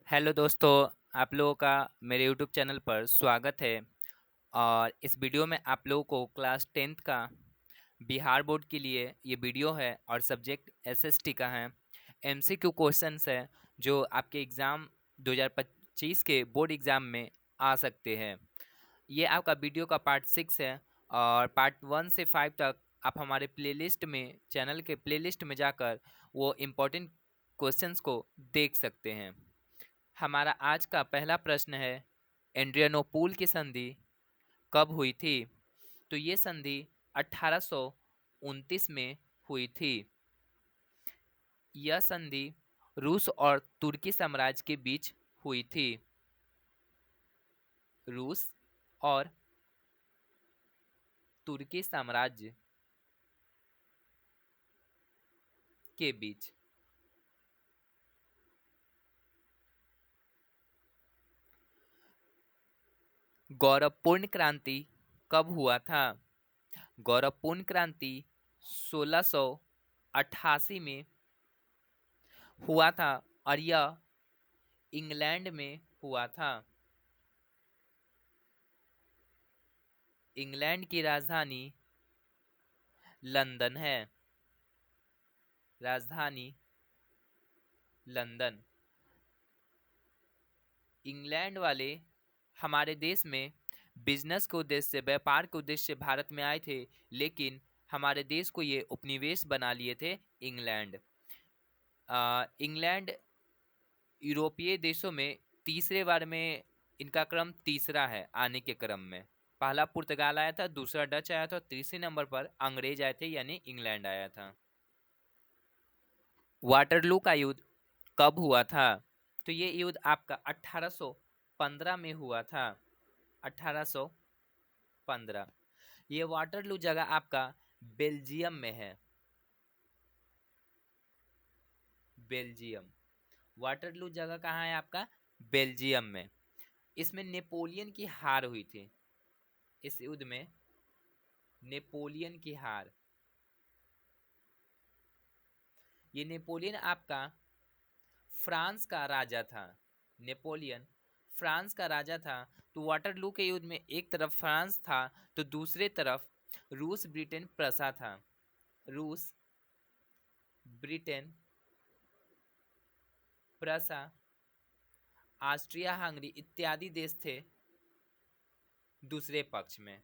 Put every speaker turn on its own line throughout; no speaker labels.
Hello दोस्तों। आप लोगों का मेरे यूट्यूब चैनल पर स्वागत है। और इस वीडियो में आप लोगों को क्लास टेंथ का बिहार बोर्ड के लिए ये वीडियो है और सब्जेक्ट एसएसटी का है। एमसीक्यू क्वेश्चंस है जो आपके एग्ज़ाम 2025 के बोर्ड एग्ज़ाम में आ सकते हैं। ये आपका वीडियो का पार्ट 6 है और पार्ट 1 से 5 तक आप हमारे प्लेलिस्ट में चैनल के प्लेलिस्ट में जाकर वो इम्पोर्टेंट क्वेश्चंस को देख सकते हैं। हमारा आज का पहला प्रश्न है, एड्रियानोपुल की संधि कब हुई थी? तो ये संधि 1829 में हुई थी। यह संधि रूस और तुर्की साम्राज्य के बीच हुई थी। रूस और तुर्की साम्राज्य के बीच। गौरवपूर्ण क्रांति कब हुआ था? गौरवपूर्ण क्रांति 1688 में हुआ था और यह इंग्लैंड में हुआ था। इंग्लैंड की राजधानी लंदन है। राजधानी लंदन। इंग्लैंड वाले हमारे देश में बिजनेस के उद्देश्य से, व्यापार के उद्देश्य से भारत में आए थे, लेकिन हमारे देश को ये उपनिवेश बना लिए थे इंग्लैंड। इंग्लैंड यूरोपीय देशों में तीसरे बार में इनका क्रम तीसरा है आने के क्रम में। पहला पुर्तगाल आया था, दूसरा डच आया था, तीसरे नंबर पर अंग्रेज आए थे यानी इंग्लैंड आया था। वाटरलू का युद्ध कब हुआ था? तो ये युद्ध आपका 1815 में हुआ था। 1815। ये वाटरलू जगह आपका बेल्जियम में है। बेल्जियम। वाटरलू जगह कहाँ है आपका? बेल्जियम में। इसमें नेपोलियन की हार हुई थी। इस युद्ध में नेपोलियन की हार। ये नेपोलियन आपका फ्रांस का राजा था। नेपोलियन फ्रांस का राजा था। तो वाटरलू के युद्ध में एक तरफ फ्रांस था तो दूसरे तरफ रूस, ब्रिटेन, प्रसा था। रूस, ब्रिटेन, प्रसा, ऑस्ट्रिया हंगरी इत्यादि देश थे दूसरे पक्ष में।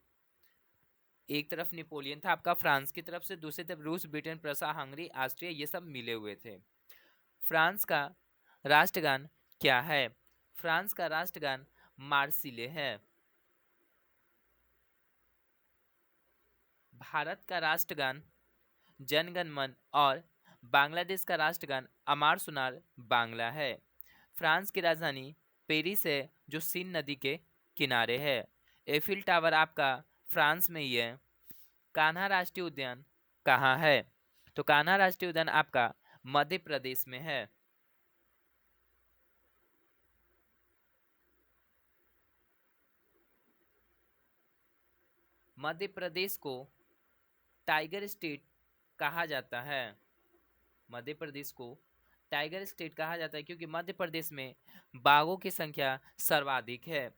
एक तरफ नेपोलियन था आपका फ्रांस की तरफ से, दूसरी तरफ रूस, ब्रिटेन, प्रसा, हंगरी, ऑस्ट्रिया ये सब मिले हुए थे। फ्रांस का राष्ट्रगान क्या है? फ्रांस का राष्ट्रगान मार्सिले है। भारत का राष्ट्रगान जनगण मन और बांग्लादेश का राष्ट्रगान अमार सुनार बांग्ला है। फ्रांस की राजधानी पेरिस है जो सीन नदी के किनारे है। एफिल टावर आपका फ्रांस में ही है। कान्हा राष्ट्रीय उद्यान कहाँ है? तो कान्हा राष्ट्रीय उद्यान आपका मध्य प्रदेश में है। मध्य प्रदेश को टाइगर स्टेट कहा जाता है। मध्य प्रदेश को टाइगर स्टेट कहा जाता है क्योंकि मध्य प्रदेश में बाघों की संख्या सर्वाधिक है।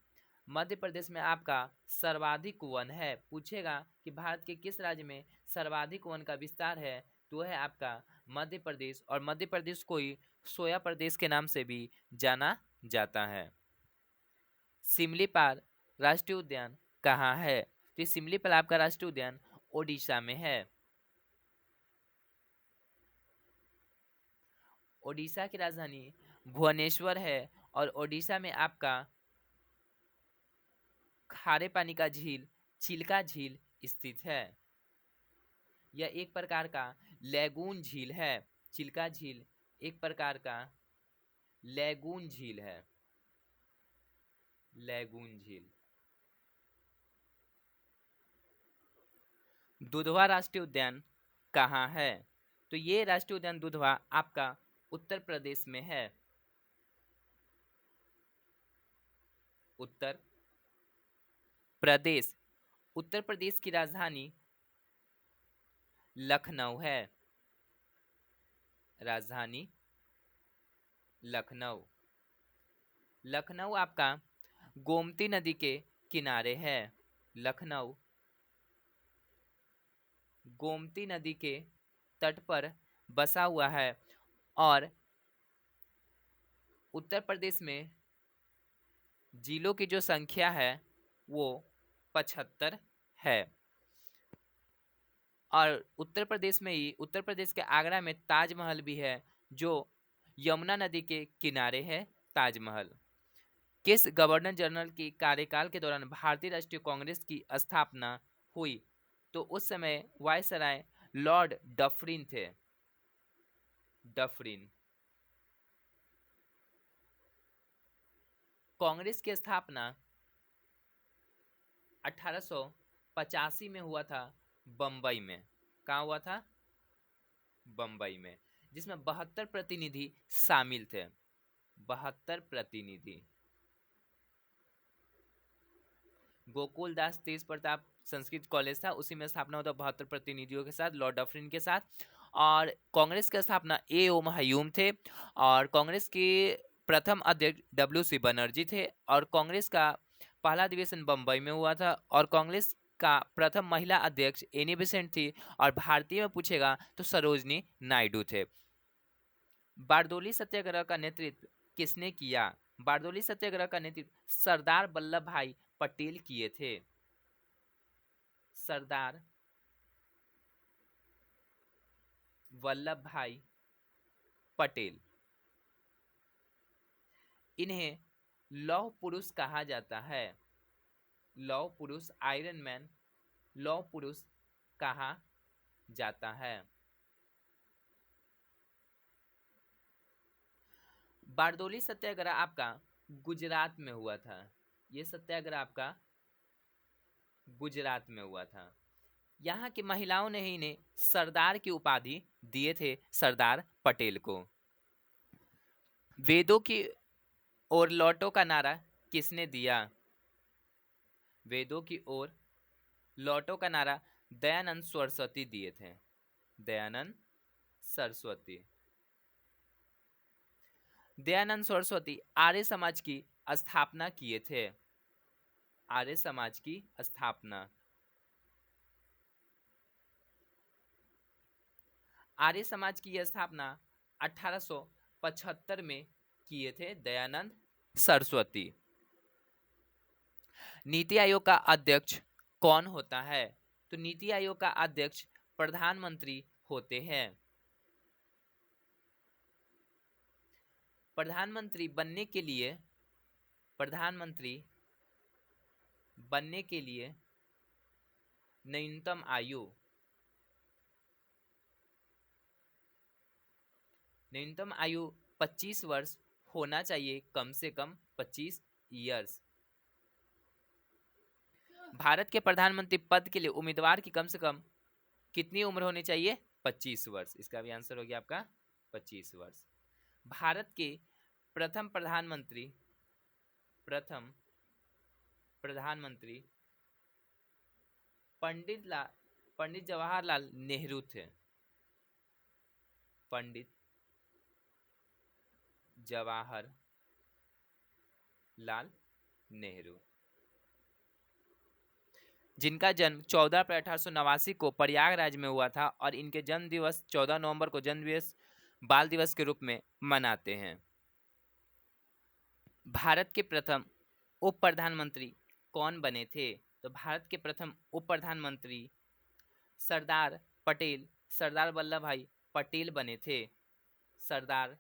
मध्य प्रदेश में आपका सर्वाधिक वन है। पूछेगा कि भारत के किस राज्य में सर्वाधिक वन का विस्तार है, तो वह है आपका मध्य प्रदेश। और मध्य प्रदेश को ही सोया प्रदेश के नाम से भी जाना जाता है। सिमलीपाल राष्ट्रीय उद्यान कहाँ है? तो सिमलीपाल आपका राष्ट्रीय उद्यान ओडिशा में है। ओडिशा की राजधानी भुवनेश्वर है और ओडिशा में आपका खारे पानी का झील चिल्का झील स्थित है। यह एक प्रकार का लैगून झील है। चिल्का झील एक प्रकार का लैगून झील है। लैगून झील। दुधवा राष्ट्रीय उद्यान कहाँ है? तो ये राष्ट्रीय उद्यान दुधवा आपका उत्तर प्रदेश में है। उत्तर प्रदेश। उत्तर प्रदेश की राजधानी लखनऊ है। राजधानी लखनऊ। लखनऊ आपका गोमती नदी के किनारे है। लखनऊ गोमती नदी के तट पर बसा हुआ है और उत्तर प्रदेश में जिलों की जो संख्या है वो 75 है। और उत्तर प्रदेश में ही उत्तर प्रदेश के आगरा में ताजमहल भी है जो यमुना नदी के किनारे है। ताजमहल किस गवर्नर जनरल की कार्यकाल के दौरान भारतीय राष्ट्रीय कांग्रेस की स्थापना हुई? तो उस समय वायसराय लॉर्ड डफरिन थे। डफरिन। कांग्रेस की स्थापना 1885 में हुआ था बम्बई में। कहाँ हुआ था? बम्बई में, जिसमें 72 प्रतिनिधि शामिल थे। 72 प्रतिनिधि। गोकुल दास तेज प्रताप संस्कृत कॉलेज था, उसी में स्थापना होता 72 प्रतिनिधियों के साथ, लॉर्ड डफरिन के साथ। और कांग्रेस की स्थापना ए.ओ. हयूम थे और कांग्रेस के प्रथम अध्यक्ष डब्ल्यू.सी. बनर्जी थे और कांग्रेस का पहला अधिवेशन बम्बई में हुआ था और कांग्रेस का प्रथम महिला अध्यक्ष एनी बेसेंट थी और भारतीय में पूछेगा तो सरोजनी नायडू थे। बारदोली सत्याग्रह का नेतृत्व किसने किया? बारदोली सत्याग्रह का नेतृत्व सरदार वल्लभ भाई पटेल किए थे। सरदार वल्लभ भाई पटेल। इन्हें लौह पुरुष कहा जाता है। लौह पुरुष, आयरन मैन, लौह पुरुष कहा जाता है। बारदोली सत्याग्रह आपका गुजरात में हुआ था। ये सत्याग्रह आपका गुजरात में हुआ था। यहाँ की महिलाओं ने ही इन्हें सरदार की उपाधि दिए थे, सरदार पटेल को। वेदों की ओर लौटो का नारा किसने दिया? वेदों की ओर लौटो का नारा दयानंद सरस्वती दिए थे। दयानंद सरस्वती। दयानंद सरस्वती आर्य समाज की स्थापना किए थे। आर्य समाज की स्थापना। आर्य समाज की यह स्थापना 1875 में किए थे दयानंद सरस्वती। नीति आयोग का अध्यक्ष कौन होता है? तो नीति आयोग का अध्यक्ष प्रधानमंत्री होते हैं। प्रधानमंत्री बनने के लिए न्यूनतम आयु 25 वर्ष होना चाहिए, कम से कम 25 ईयर्स। भारत के प्रधानमंत्री पद के लिए उम्मीदवार की कम से कम कितनी उम्र होनी चाहिए? 25 वर्ष। इसका भी आंसर हो गया आपका 25 वर्ष। भारत के प्रथम प्रधानमंत्री पंडित जवाहरलाल नेहरू थे। पंडित जवाहरलाल नेहरू, जिनका जन्म 14 अप्रैल 1889 को प्रयागराज में हुआ था और इनके जन्म दिवस 14 नवंबर को जन्म दिवस बाल दिवस के रूप में मनाते हैं। भारत के प्रथम उप प्रधानमंत्री कौन बने थे? तो भारत के प्रथम उप प्रधानमंत्री सरदार वल्लभ भाई पटेल बने थे। सरदार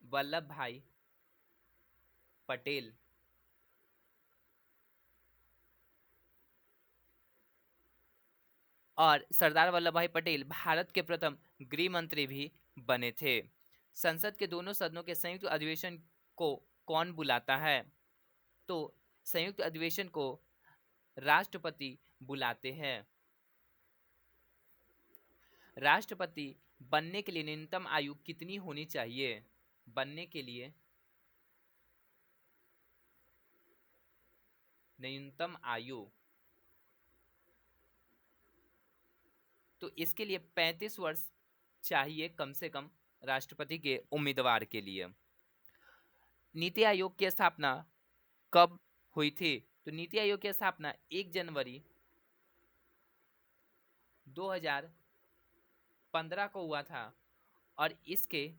वल्लभ भाई पटेल। और सरदार वल्लभ भाई पटेल भारत के प्रथम गृह मंत्री भी बने थे। संसद के दोनों सदनों के संयुक्त अधिवेशन को कौन बुलाता है? तो संयुक्त अधिवेशन को राष्ट्रपति बुलाते हैं। राष्ट्रपति बनने के लिए न्यूनतम आयु कितनी होनी चाहिए? बनने के लिए न्यूनतम आयु, तो इसके लिए 35 वर्ष चाहिए कम से कम राष्ट्रपति के उम्मीदवार के लिए। नीति आयोग की स्थापना कब हुई थी? तो नीति आयोग की स्थापना 1 जनवरी 2015 को हुआ था और इसके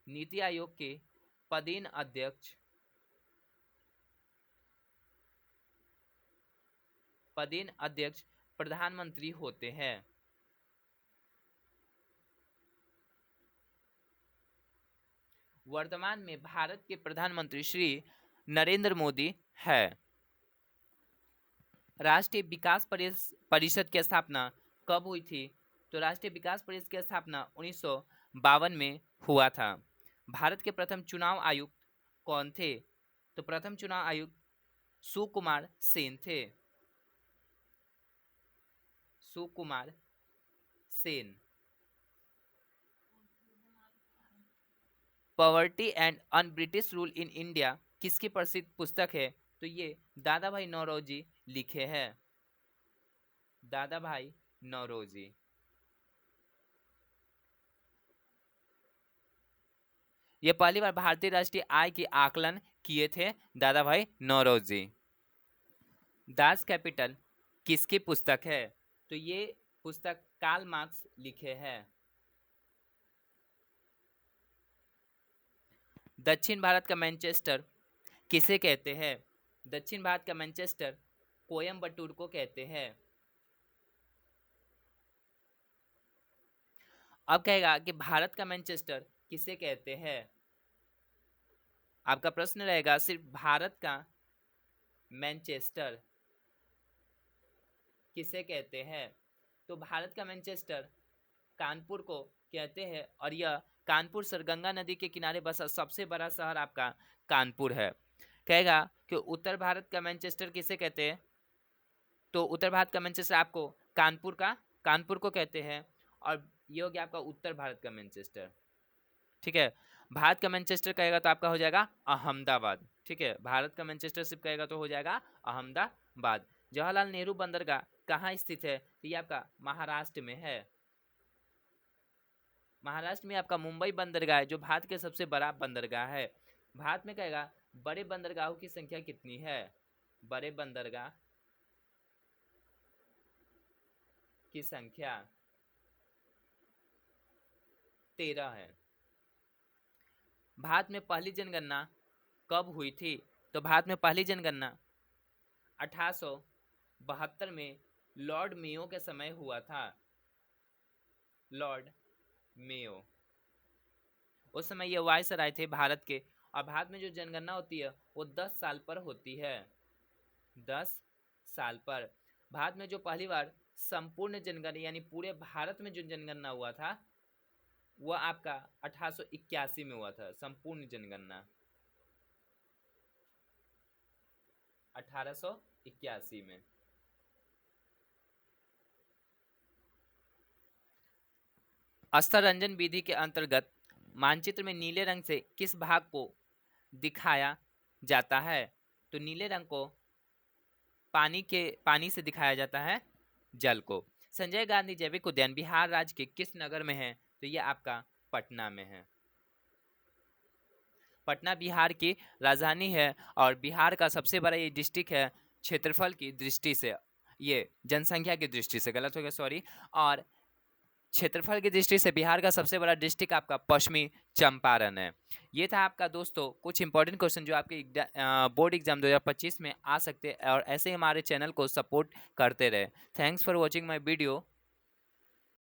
नीति आयोग के पदेन अध्यक्ष प्रधानमंत्री होते हैं। वर्तमान में भारत के प्रधानमंत्री श्री नरेंद्र मोदी है। राष्ट्रीय विकास परिषद की स्थापना कब हुई थी? तो राष्ट्रीय विकास परिषद की स्थापना 1952 में हुआ था। भारत के प्रथम चुनाव आयुक्त कौन थे? तो प्रथम चुनाव आयुक्त सुकुमार सेन थे। Sukumar Sen. Poverty and un British rule in India किसकी प्रसिद्ध पुस्तक है? तो ये दादा भाई नौरोजी लिखे हैं। दादा भाई नौरोजी। ये पहली बार भारतीय राष्ट्रीय आय की आकलन किए थे दादा भाई नौरोजी। दास कैपिटल किसकी पुस्तक है? तो ये पुस्तक कार्ल मार्क्स लिखे हैं। दक्षिण भारत का मैनचेस्टर किसे कहते हैं? दक्षिण भारत का मैनचेस्टर कोयम्बटूर को कहते हैं। अब कहेगा कि भारत का मैनचेस्टर किसे कहते हैं? आपका प्रश्न रहेगा सिर्फ भारत का मैनचेस्टर किसे कहते हैं? तो भारत का मैनचेस्टर कानपुर को कहते हैं और यह कानपुर सरगंगा नदी के किनारे बसा सबसे बड़ा शहर आपका कानपुर है। कहेगा कि उत्तर भारत का मैनचेस्टर किसे कहते हैं? तो उत्तर भारत का मैनचेस्टर आपको कानपुर को कहते हैं और ये हो गया आपका उत्तर भारत का मैनचेस्टर। ठीक है। भारत का मैनचेस्टर कहेगा तो आपका हो जाएगा अहमदाबाद। ठीक है। भारत का मैनचेस्टर सिर्फ कहेगा तो हो जाएगा अहमदाबाद। जवाहरलाल नेहरू बंदरगाह कहाँ स्थित है? तो ये आपका महाराष्ट्र में है। महाराष्ट्र में आपका मुंबई बंदरगाह है जो भारत के सबसे बड़ा बंदरगाह है। भारत में कहेगा बड़े बंदरगाहों की संख्या कितनी है? बड़े बंदरगाह की संख्या 13 है। भारत में पहली जनगणना कब हुई थी? तो भारत में पहली जनगणना 1872 में लॉर्ड मेयो के समय हुआ था। लॉर्ड मेयो उस समय ये वायसराय थे भारत के। और भारत में जो जनगणना होती है वो 10 साल पर होती है। 10 साल पर। भारत में जो पहली बार संपूर्ण जनगणना यानी पूरे भारत में जो जनगणना हुआ था वह आपका 1881 में हुआ था। संपूर्ण जनगणना 1881 में। अस्तरंजन विधि के अंतर्गत मानचित्र में नीले रंग से किस भाग को दिखाया जाता है? तो नीले रंग को पानी से दिखाया जाता है जल को। संजय गांधी जैविक उद्यान बिहार राज्य के किस नगर में है? तो यह आपका पटना में है। पटना बिहार की राजधानी है और बिहार का सबसे बड़ा ये डिस्ट्रिक्ट है क्षेत्रफल की दृष्टि से। ये जनसंख्या की दृष्टि से गलत हो गया, सॉरी। और क्षेत्रफल की दृष्टि से बिहार का सबसे बड़ा डिस्ट्रिक्ट आपका पश्चिमी चंपारण है। ये था आपका दोस्तों कुछ इंपॉर्टेंट क्वेश्चन जो आपके बोर्ड एग्जाम 2025 में आ सकते हैं और ऐसे ही हमारे चैनल को सपोर्ट करते रहे। Thanks for watching my video.